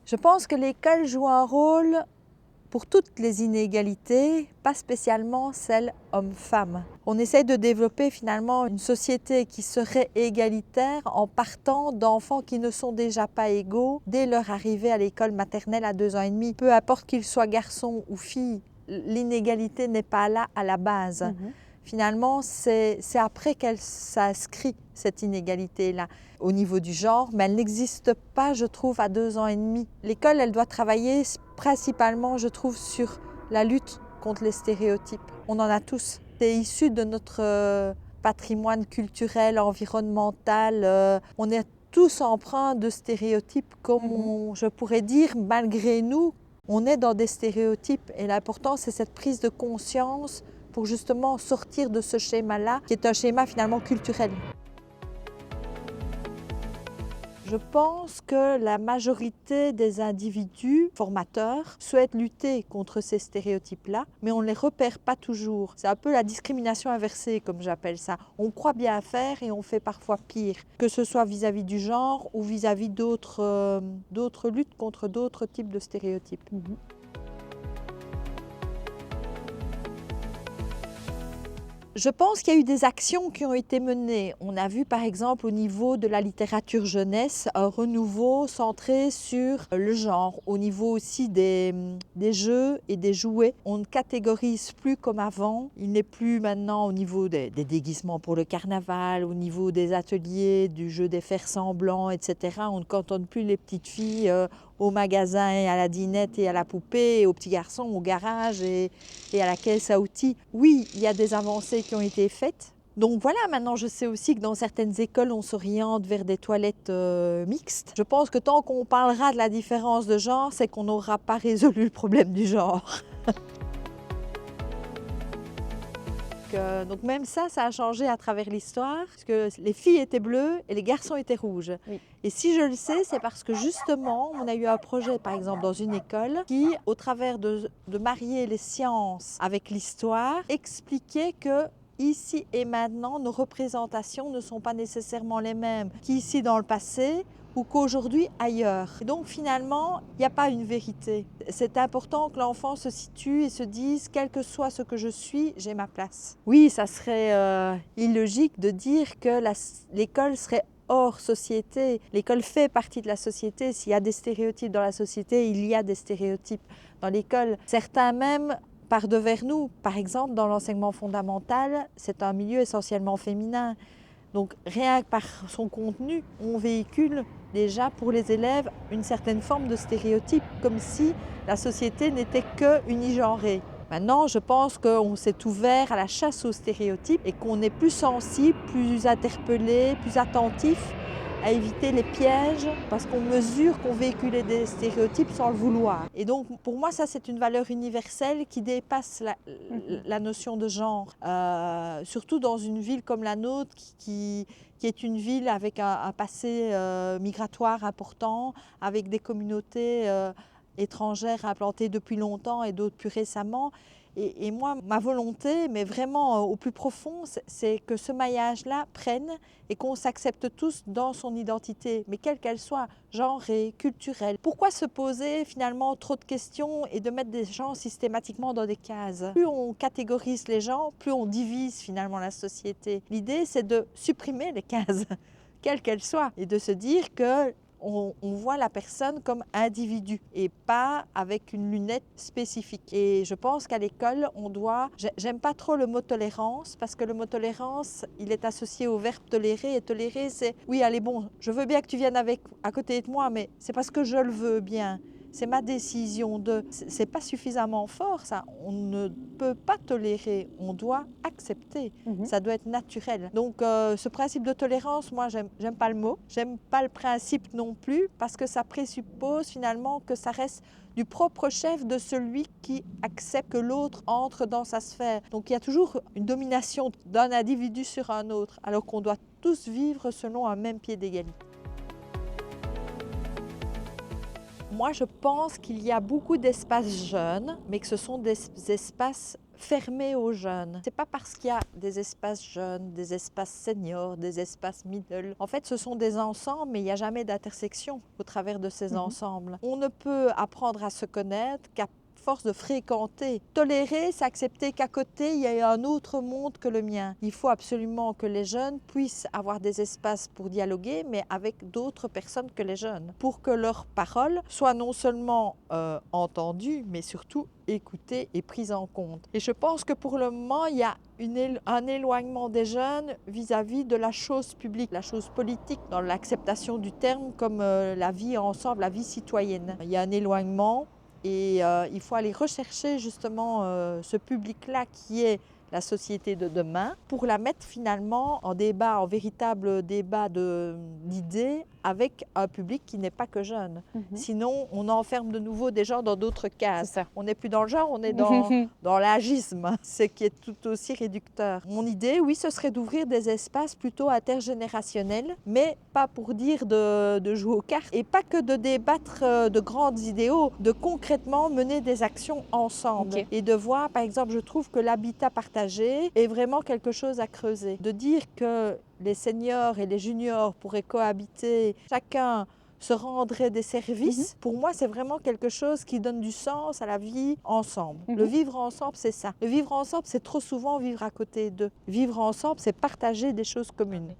Je pense que l'école joue un rôle pour toutes les inégalités, pas spécialement celles hommes-femmes. On essaie de développer finalement une société qui serait égalitaire en partant d'enfants qui ne sont déjà pas égaux dès leur arrivée à l'école maternelle à 2 ans et demi. Peu importe qu'ils soient garçons ou filles, l'inégalité n'est pas là à la base. Finalement, c'est après qu'elle s'inscrit, cette inégalité-là, au niveau du genre, mais elle n'existe pas, je trouve, à 2 ans et demi. L'école, elle doit travailler principalement, je trouve, sur la lutte contre les stéréotypes. On en a tous. C'est issu de notre patrimoine culturel, environnemental. On est tous empreints de stéréotypes, comme je pourrais dire, malgré nous, on est dans des stéréotypes. Et l'important, c'est cette prise de conscience pour justement sortir de ce schéma-là, qui est un schéma finalement culturel. Je pense que la majorité des individus formateurs souhaitent lutter contre ces stéréotypes-là, mais on ne les repère pas toujours. C'est un peu la discrimination inversée, comme j'appelle ça. On croit bien faire et on fait parfois pire, que ce soit vis-à-vis du genre ou vis-à-vis d'autres luttes contre d'autres types de stéréotypes. Je pense qu'il y a eu des actions qui ont été menées. On a vu par exemple au niveau de la littérature jeunesse un renouveau centré sur le genre, au niveau aussi des jeux et des jouets. On ne catégorise plus comme avant. Il n'est plus maintenant au niveau des déguisements pour le carnaval, au niveau des ateliers, du jeu des fers-semblants, etc. On ne cantonne plus les petites filles au magasin et à la dinette et à la poupée, et aux petits garçons au garage et à la caisse à outils. Oui, il y a des avancées qui ont été faites. Donc voilà, maintenant je sais aussi que dans certaines écoles, on s'oriente vers des toilettes mixtes. Je pense que tant qu'on parlera de la différence de genre, c'est qu'on n'aura pas résolu le problème du genre. Donc même ça a changé à travers l'histoire, parce que les filles étaient bleues et les garçons étaient rouges. Oui. Et si je le sais, c'est parce que justement, on a eu un projet, par exemple, dans une école, qui, au travers de marier les sciences avec l'histoire, expliquait que ici et maintenant, nos représentations ne sont pas nécessairement les mêmes qu'ici dans le passé, ou qu'aujourd'hui ailleurs. Et donc finalement, il n'y a pas une vérité. C'est important que l'enfant se situe et se dise, quel que soit ce que je suis, j'ai ma place. Oui, ça serait illogique de dire que l'école serait hors société. L'école fait partie de la société. S'il y a des stéréotypes dans la société, il y a des stéréotypes dans l'école. Certains même partent vers nous. Par exemple, dans l'enseignement fondamental, c'est un milieu essentiellement féminin. Donc rien que par son contenu, on véhicule déjà pour les élèves une certaine forme de stéréotype, comme si la société n'était que unigenrée. Maintenant, je pense qu'on s'est ouvert à la chasse aux stéréotypes et qu'on est plus sensible, plus interpellé, plus attentif à éviter les pièges parce qu'on mesure qu'on véhiculait des stéréotypes sans le vouloir. Et donc pour moi ça c'est une valeur universelle qui dépasse la notion de genre. Surtout dans une ville comme la nôtre qui est une ville avec un passé migratoire important, avec des communautés étrangères implantées depuis longtemps et d'autres plus récemment. Et moi, ma volonté, mais vraiment au plus profond, c'est que ce maillage-là prenne et qu'on s'accepte tous dans son identité, mais quelle qu'elle soit, genrée, culturelle. Pourquoi se poser finalement trop de questions et de mettre des gens systématiquement dans des cases? Plus on catégorise les gens, plus on divise finalement la société. L'idée, c'est de supprimer les cases, quelles qu'elles soient, et de se dire que on voit la personne comme individu et pas avec une lunette spécifique. Et je pense qu'à l'école, on doit... J'aime pas trop le mot tolérance parce que le mot tolérance, il est associé au verbe tolérer. Et tolérer, c'est oui, allez, bon, je veux bien que tu viennes à côté de moi, mais c'est parce que je le veux bien. C'est ma décision de... C'est pas suffisamment fort, ça. On ne peut pas tolérer, on doit accepter. Ça doit être naturel. Donc, ce principe de tolérance, moi, j'aime pas le mot. J'aime pas le principe non plus, parce que ça présuppose finalement que ça reste du propre chef de celui qui accepte que l'autre entre dans sa sphère. Donc, il y a toujours une domination d'un individu sur un autre, alors qu'on doit tous vivre selon un même pied d'égalité. Moi, je pense qu'il y a beaucoup d'espaces jeunes, mais que ce sont des espaces fermé aux jeunes. C'est pas parce qu'il y a des espaces jeunes, des espaces seniors, des espaces middle. En fait, ce sont des ensembles, mais il n'y a jamais d'intersection au travers de ces ensembles. On ne peut apprendre à se connaître qu'à force de fréquenter. Tolérer, c'est accepter qu'à côté, il y a un autre monde que le mien. Il faut absolument que les jeunes puissent avoir des espaces pour dialoguer, mais avec d'autres personnes que les jeunes, pour que leurs paroles soient non seulement entendues, mais surtout écoutées et prises en compte. Et je pense que pour le moment, il y a un éloignement des jeunes vis-à-vis de la chose publique, la chose politique, dans l'acceptation du terme comme la vie ensemble, la vie citoyenne. Il y a un éloignement. Et il faut aller rechercher justement ce public-là qui est la société de demain pour la mettre finalement en débat, en véritable débat d'idées avec un public qui n'est pas que jeune. Sinon, on enferme de nouveau des gens dans d'autres cases. On n'est plus dans le genre, on est dans l'agisme, ce qui est tout aussi réducteur. Mon idée, oui, ce serait d'ouvrir des espaces plutôt intergénérationnels, mais pas pour dire de jouer aux cartes et pas que de débattre de grands idéaux, de concrètement mener des actions ensemble et de voir, par exemple, je trouve que l'habitat partagé est vraiment quelque chose à creuser. De dire que les seniors et les juniors pourraient cohabiter, chacun se rendrait des services, pour moi, c'est vraiment quelque chose qui donne du sens à la vie ensemble. Le vivre ensemble, c'est ça. Le vivre ensemble, c'est trop souvent vivre à côté d'eux. Vivre ensemble, c'est partager des choses communes.